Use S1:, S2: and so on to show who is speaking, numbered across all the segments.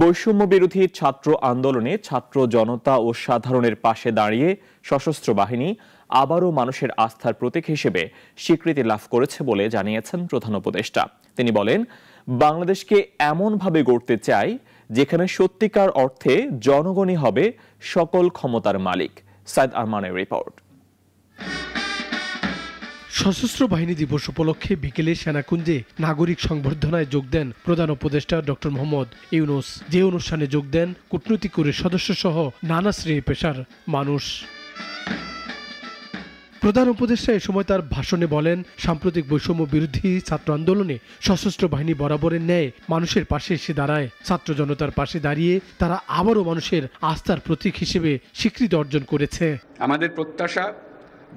S1: বৈষম্য বিরোধী ছাত্র আন্দোলনে ছাত্র জনতা ও সাধারণের পাশে দাঁড়িয়ে সশস্ত্র বাহিনী আবারও মানুষের আস্থার প্রতীক হিসেবে স্বীকৃতি লাভ করেছে বলে জানিয়েছেন প্রধান উপদেষ্টা। তিনি বলেন, বাংলাদেশকে এমনভাবে গড়তে চাই যেখানে সত্যিকার অর্থে জনগণই হবে সকল ক্ষমতার মালিক। সাইদ আরমানের রিপোর্ট।
S2: সশস্ত্র বাহিনী দিবস উপলক্ষে বিকেলে সেনাকুঞ্জে নাগরিক সংবর্ধনায় যোগ দেন প্রধান উপদেষ্টা ডক্টর মোহাম্মদ ইউনূস। যে অনুষ্ঠানে যোগ দেন কূটনৈতিক কূটের সদস্য সহ নানা শ্রেণী পেশার মানুষ। প্রধান উপদেষ্টা এ সময় তার ভাষণে বলেন, সাম্প্রতিক বৈষম্য বিরোধী ছাত্র আন্দোলনে সশস্ত্র বাহিনী বরাবরের ন্যায় মানুষের পাশে এসে দাঁড়ায়। ছাত্র জনতার পাশে দাঁড়িয়ে তারা আবারও মানুষের আস্থার প্রতীক হিসেবে স্বীকৃতি অর্জন করেছে।
S3: আমাদের প্রত্যাশা,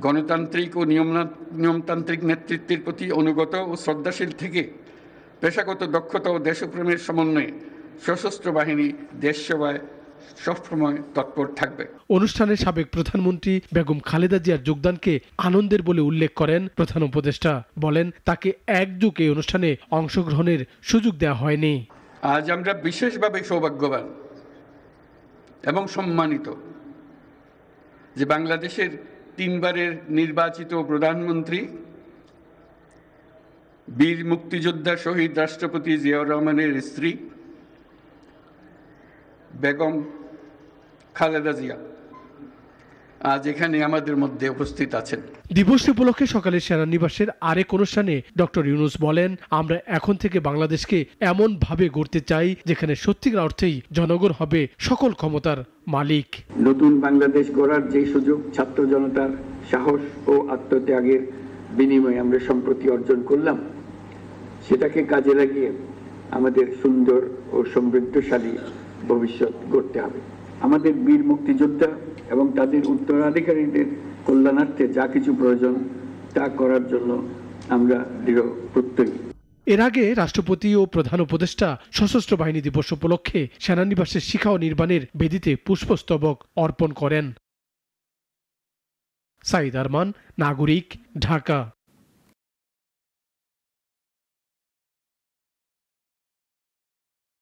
S3: গণতান্ত্রিক ও নিয়মতান্ত্রিক নেতৃত্বের প্রতি অনুগত ও শ্রদ্ধাশীল থেকে পেশাগত দক্ষতা ও দেশপ্রেমের সমন্বয়ে সশস্ত্র বাহিনী দেশ সেবায় সবসময় তৎপর থাকবে।
S2: অনুষ্ঠানে সাবেক প্রধানমন্ত্রী বেগম খালেদা জিয়ার যোগদানকে আনন্দের বলে উল্লেখ করেন প্রধান উপদেষ্টা। বলেন, তাকে একযোগ এই অনুষ্ঠানে অংশগ্রহণের সুযোগ দেওয়া হয়নি।
S3: আজ আমরা বিশেষভাবে সৌভাগ্যবান এবং সম্মানিত যে বাংলাদেশের 3 বারের নির্বাচিত প্রধানমন্ত্রী বীর মুক্তিযোদ্ধা শহীদ রাষ্ট্রপতি জিয়াউর রহমানের স্ত্রী বেগম খালেদা জিয়া আজ এখানে আমাদের মধ্যে উপস্থিত আছেন।
S2: দিবস উপলক্ষে সকালে সেনানিবাসের আরেক অনুষ্ঠানে ডক্টর ইউনূস বলেন, আমরা এখন থেকে বাংলাদেশকে এমন ভাবে গড়তে চাই যেখানে সত্যিকার অর্থেই জনগণ হবে সকল ক্ষমতার মালিক।
S4: নতুন বাংলাদেশ গড়ার যে সুযোগ ছাত্র জনতার সাহস ও আত্মত্যাগের বিনিময়ে আমরা সম্প্রতি অর্জন করলাম, সেটাকে কাজে লাগিয়ে আমাদের সুন্দর ও সমৃদ্ধশালী ভবিষ্যৎ গড়তে হবে। আমাদের বীর মুক্তিযোদ্ধা এবং তাদের উত্তরাধিকারীদের কল্যাণার্থে যা কিছু প্রয়োজন তা করার জন্য আমরা দৃঢ় প্রত্যয়ী।
S2: এর আগে রাষ্ট্রপতি ও প্রধান উপদেষ্টা সশস্ত্র বাহিনী দিবস উপলক্ষে সেনানিবাসের শিখা ও নির্মাণের বেদিতে পুষ্পস্তবক অর্পণ করেন। সাইদ আরমান, নাগরিক, ঢাকা।